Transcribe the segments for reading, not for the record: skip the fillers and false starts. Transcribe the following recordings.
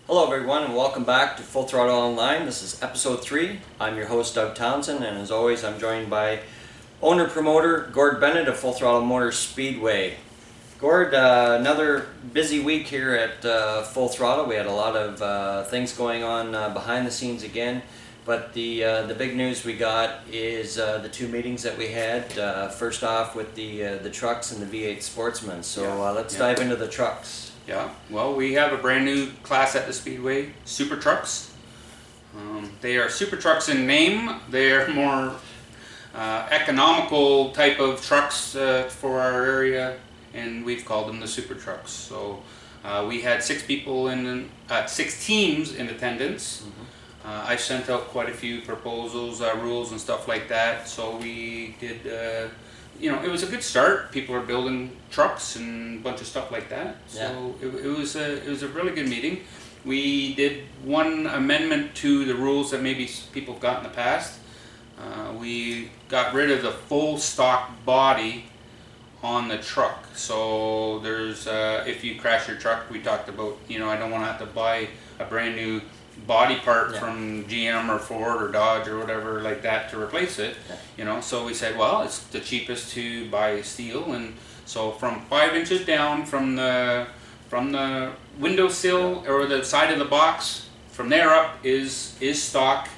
Hello everyone and welcome back to Full Throttle Online. This is episode 3. I'm your host Doug Townsend, and as always I'm joined by owner-promoter Gord Bennett of Full Throttle Motor Speedway. Gord, another busy week here at Full Throttle. We had a lot of things going on behind the scenes again, but the big news we got is the two meetings that we had. First off with the trucks and the V8 Sportsman. So let's dive into the trucks. Yeah, well, we have a brand new class at the Speedway, Super Trucks. They are Super Trucks in name. They are more economical type of trucks for our area, and we've called them the Super Trucks. So we had 6 people in, 6 teams in attendance. I sent out quite a few proposals, rules and stuff like that. So we did, you know, it was a good start. People are building trucks and a bunch of stuff like that. So it was a really good meeting. We did one amendment to the rules that maybe people have got in the past. We got rid of the full stock body on the truck. So there's, if you crash your truck, we talked about, you know, I don't want to have to buy a brand new body part from GM or Ford or Dodge or whatever like that to replace it. You know, so we said, well, it's the cheapest to buy steel, and so from 5 inches down from the windowsill or the side of the box, from there up is stock.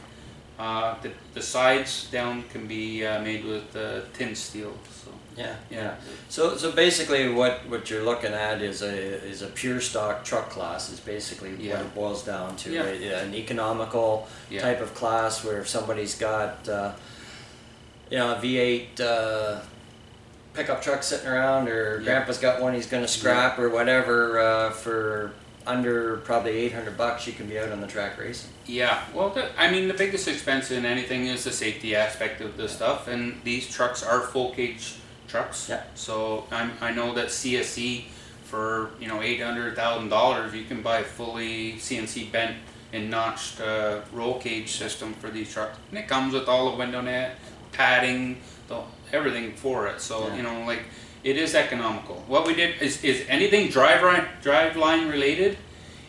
The sides down can be made with tin steel. So So basically what you're looking at is a pure stock truck class is basically what it boils down to. An economical type of class where if somebody's got you know, a V8 pickup truck sitting around, or grandpa's got one he's going to scrap or whatever, for under probably 800 bucks you can be out on the track racing. Yeah, well, I mean, the biggest expense in anything is the safety aspect of the stuff, and these trucks are full cage trucks. So I know that CSE for, you know, $800,000 you can buy a fully CNC bent and notched roll cage system for these trucks, and it comes with all the window net, padding, everything for it. So you know, like, it is economical. What we did is anything driveline related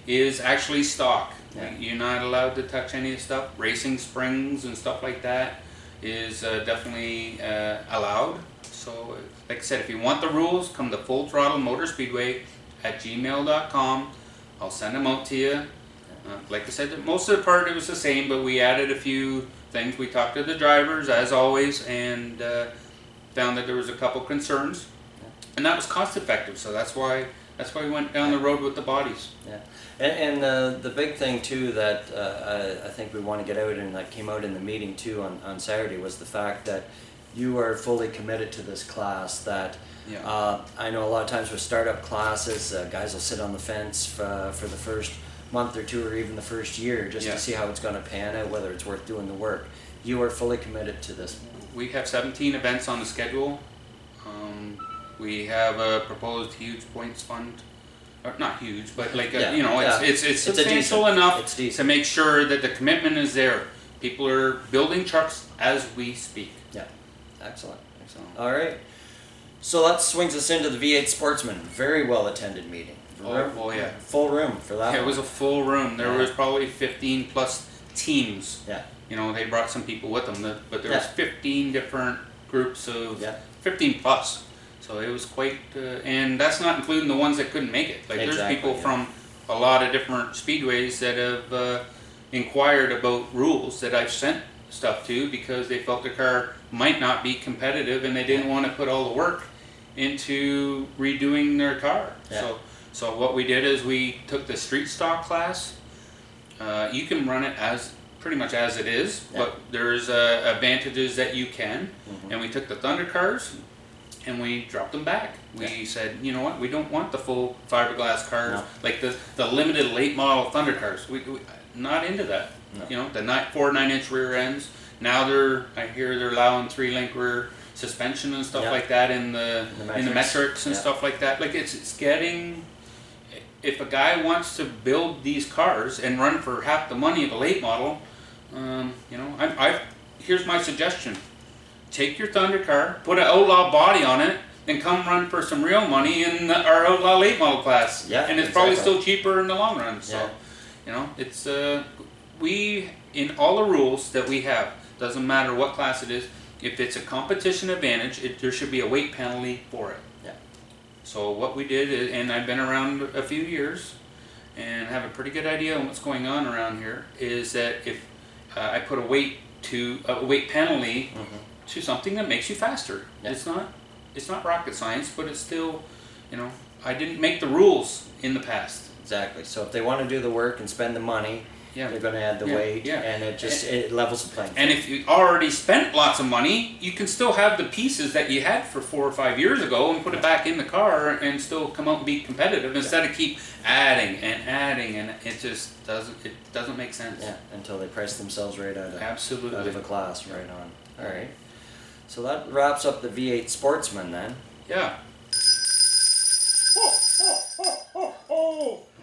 is actually stock. You're not allowed to touch any of the stuff. Racing springs and stuff like that is definitely allowed. So, like I said, if you want the rules, come to Full Throttle Motor Speedway at gmail.com. I'll send them out to you. Like I said, most of the part it was the same, but we added a few things. We talked to the drivers, as always, and found that there was a couple concerns, and that was cost effective. So that's why we went down the road with the bodies. And the big thing too that I think we want to get out, and that came out in the meeting too on Saturday, was the fact that you are fully committed to this class. That I know a lot of times with startup classes, guys will sit on the fence for the first month or 2 or even the first year just to see how it's going to pan out, whether it's worth doing the work. You are fully committed to this. We have 17 events on the schedule. We have a proposed huge points fund, or not huge, but like you know, it's substantial enough to make sure that the commitment is there. People are building trucks as we speak. Excellent. All right, so that swings us into the V8 Sportsman. Very well attended meeting. Full room for that. It was a full room. There was probably 15 plus teams. You know, they brought some people with them, but there was 15 different groups of 15 plus. So it was quite, and that's not including the ones that couldn't make it. Like there's people from a lot of different speedways that have inquired about rules that I've sent stuff to, because they felt their car might not be competitive and they didn't want to put all the work into redoing their car. So what we did is we took the street stock class. You can run it as pretty much as it is, but there's advantages that you can. And we took the Thunder cars and we dropped them back. We said, you know what, we don't want the full fiberglass cars, like the limited late model Thunder cars. We not into that. You know, the 4 9-inch rear ends. Now I hear they're allowing 3-link rear suspension and stuff like that in the metrics and stuff like that. Like it's getting. If a guy wants to build these cars and run for half the money of a late model, you know, here's my suggestion: take your Thunder car, put an outlaw body on it, and come run for some real money in our outlaw late model class. And it's probably still cheaper in the long run. So You know, it's we, in all the rules that we have, doesn't matter what class it is, if it's a competition advantage, there should be a weight penalty for it. Yeah. So what we did is, and I've been around a few years and have a pretty good idea on what's going on around here, is that if I put a weight penalty to something that makes you faster. Yeah. It's not rocket science, but it's still, you know, I didn't make the rules in the past. Exactly. So if they want to do the work and spend the money, yeah, they're going to add the weight, and it levels the playing field. And if you already spent lots of money, you can still have the pieces that you had for 4 or 5 years ago and put it back in the car and still come out and be competitive instead of keep adding, and it just doesn't make sense. Yeah, until they price themselves right out of a class right on. All right. So that wraps up the V8 Sportsman then. Yeah.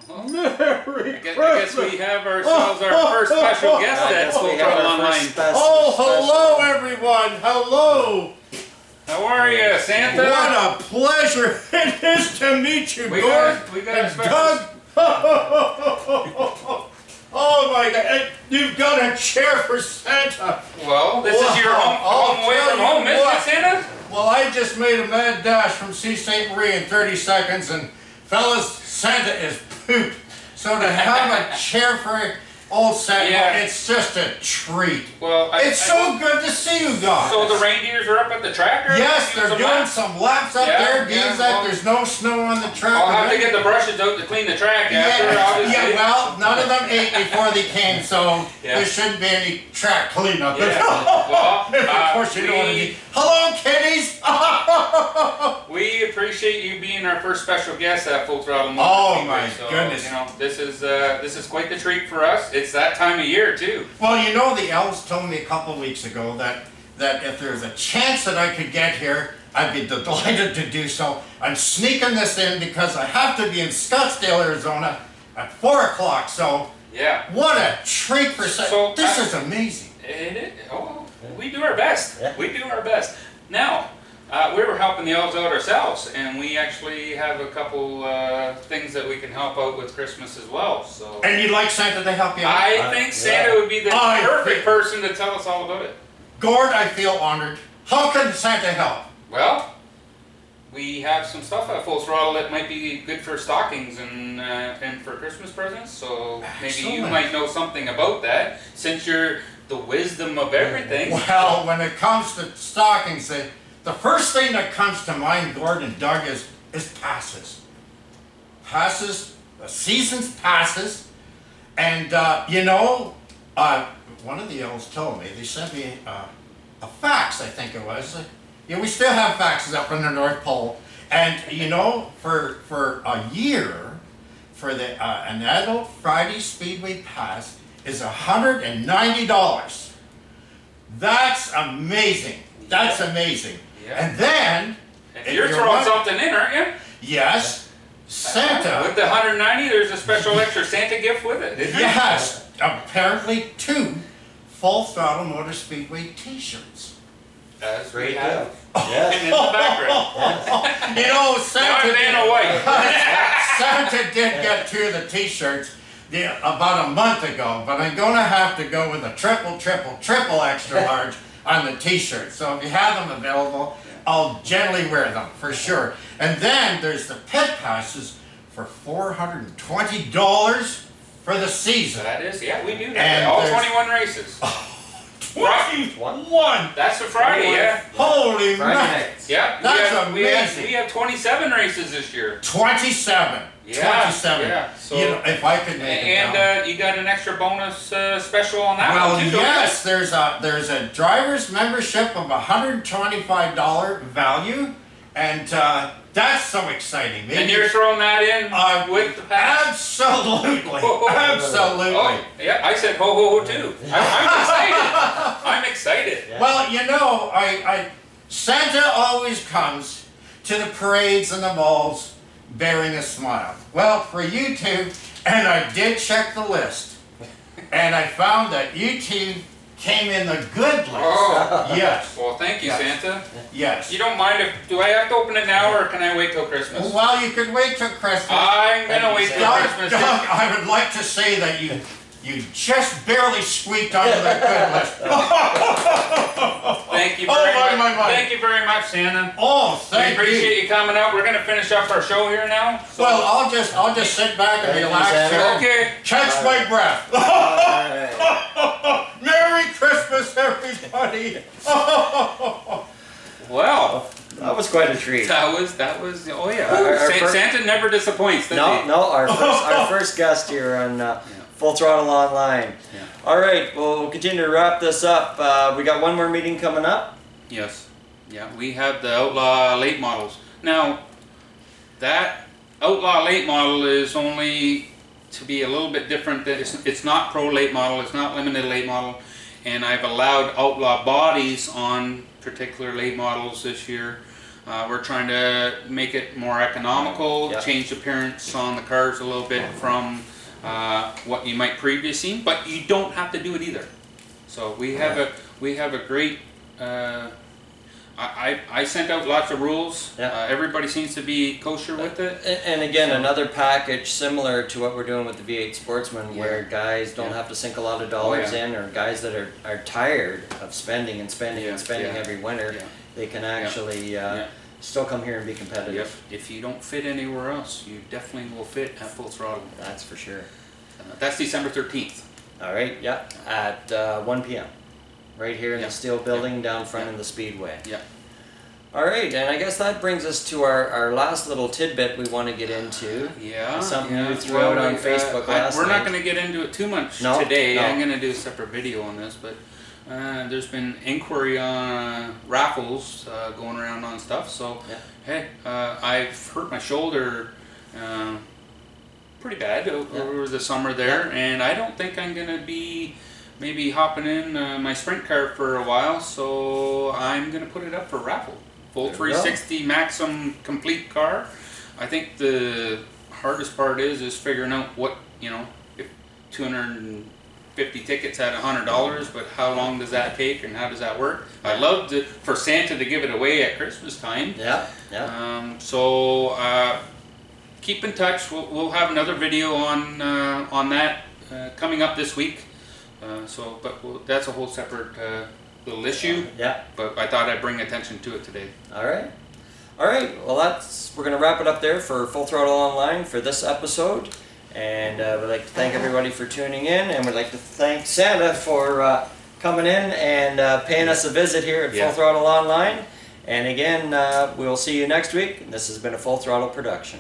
Merry I guess we have ourselves our first special guest at Throttle Online. Hello everyone! Hello! How are you, Santa? What a pleasure it is to meet you, Gord and Doug. Oh my God! You've got a chair for Santa. Well, this is your home away from home, isn't it, Santa? Well, I just made a mad dash from Sault Ste. Marie in 30 seconds, and fellas, Santa is pooped. So to have a chair for old Santa, it's just a treat. Well, it's so good to see you guys. So the reindeers are up at the track? Yes, they're doing some laps up there. There's no snow on the track. I'll have to get the brushes out to clean the track after, obviously. Yeah, well, none of them ate before they came, so there shouldn't be any track cleanup. Yeah. Well, of course you don't want to be. Hello, kitties! We appreciate you being our first special guest at Full Throttle Motor. Oh my goodness! You know, this is quite the treat for us. It's that time of year too. Well, you know, the elves told me a couple of weeks ago that if there's a chance that I could get here, I'd be delighted to do so. I'm sneaking this in because I have to be in Scottsdale, Arizona at 4 o'clock. So yeah, what a treat for Santa! This is amazing. We do our best. Yeah. We do our best. Now, we were helping the elves out ourselves, and we actually have a couple things that we can help out with Christmas as well. So. And you'd like Santa to help you out? I think Santa would be the perfect person to tell us all about it. Gord, I feel honored. How can Santa help? Well, we have some stuff at Full Throttle that might be good for stockings and for Christmas presents. So maybe you might know something about that, since you're the wisdom of everything. Well, when it comes to stockings, the first thing that comes to mind, Gord and Doug, is passes. Passes, the season's passes. And, you know, one of the elves told me, they sent me a fax, I think it was. We still have faxes up in the North Pole. And, you know, for a year, for an adult Friday Speedway pass is $190. That's amazing. That's amazing. Yeah. And then, if you're throwing something in, aren't you? Yes. Santa. With the $190, there's a special extra Santa gift with it, isn't yes. Apparently 2 Full Throttle Motor Speedway t-shirts. As we have. Yes. And in the background. You know, Santa Santa did get 2 of the t-shirts about a month ago, but I'm going to have to go with a triple extra large on the t-shirts. So if you have them available, I'll generally wear them for sure. And then there's the pit passes for $420 for the season. That is, yeah, we do that. All 21 races. 21! That's for Friday, yeah. Holy man! Yeah, that's amazing. We have 27 races this year. 27. Yeah, 27. Yeah. So, you know, if I could make it and you got an extra bonus special on that one too. Well, yes, there's a driver's membership of $125 value, and that's so exciting. Maybe, and you're throwing that in with the pass? Absolutely, absolutely. Oh, yeah, I said ho ho ho too. I'm excited. I'm excited. Yeah. Well, you know, Santa always comes to the parades and the malls bearing a smile. Well, for you two, and I did check the list, and I found that you two came in the good list. Oh. Yes. Well, thank you, Santa. Yes. You don't mind do I have to open it now or can I wait till Christmas? Well, you could wait till Christmas. I'm going to wait till Christmas. Doug, I would like to say that you just barely squeaked onto the good list. Thank you very much. Thank you very much, Santa. Oh, thank you. We appreciate you coming out. We're going to finish up our show here now. So. Well, I'll just sit back and relax here. Okay. Catch my breath. Merry Christmas, everybody. Well, that was quite a treat. That was. Oh yeah. Santa never disappoints. No. Our first guest here on Full Throttle Online. Yeah. All right. Well, we'll continue to wrap this up. We got one more meeting coming up. Yes. Yeah. We have the Outlaw late models now. That Outlaw late model is only to be a little bit different. It's not pro late model. It's not limited late model. And I've allowed Outlaw bodies on particular late models this year. We're trying to make it more economical, change the appearance on the cars a little bit from what you might previously seen, but you don't have to do it either. So we have a great. I sent out lots of rules. Everybody seems to be kosher with it. And again, another package similar to what we're doing with the V8 Sportsman, where guys don't have to sink a lot of dollars in, or guys that are tired of spending every winter, they can actually still come here and be competitive. Yep. If you don't fit anywhere else, you definitely will fit at Full Throttle. That's for sure. That's December 13th. All right, at 1 p.m. right here in the steel building down front in the Speedway. Yeah. All right, and I guess that brings us to our last little tidbit we want to get into. Something you threw out on Facebook last night. We're not going to get into it too much today. I'm going to do a separate video on this, but there's been inquiry on raffles going around on stuff. So, hey, I've hurt my shoulder pretty bad over the summer there, and I don't think I'm going to be maybe hopping in my sprint car for a while, so I'm going to put it up for raffle. Full 360 Maxim complete car. I think the hardest part is figuring out what, if 250 tickets at $100, but how long does that take and how does that work? I'd love for Santa to give it away at Christmas time. So keep in touch. We'll have another video on that coming up this week. But that's a whole separate little issue. But I thought I'd bring attention to it today. All right. Well, we're going to wrap it up there for Full Throttle Online for this episode. And we'd like to thank everybody for tuning in, and we'd like to thank Santa for coming in and paying us a visit here at Full Throttle Online. And again, we'll see you next week. This has been a Full Throttle production.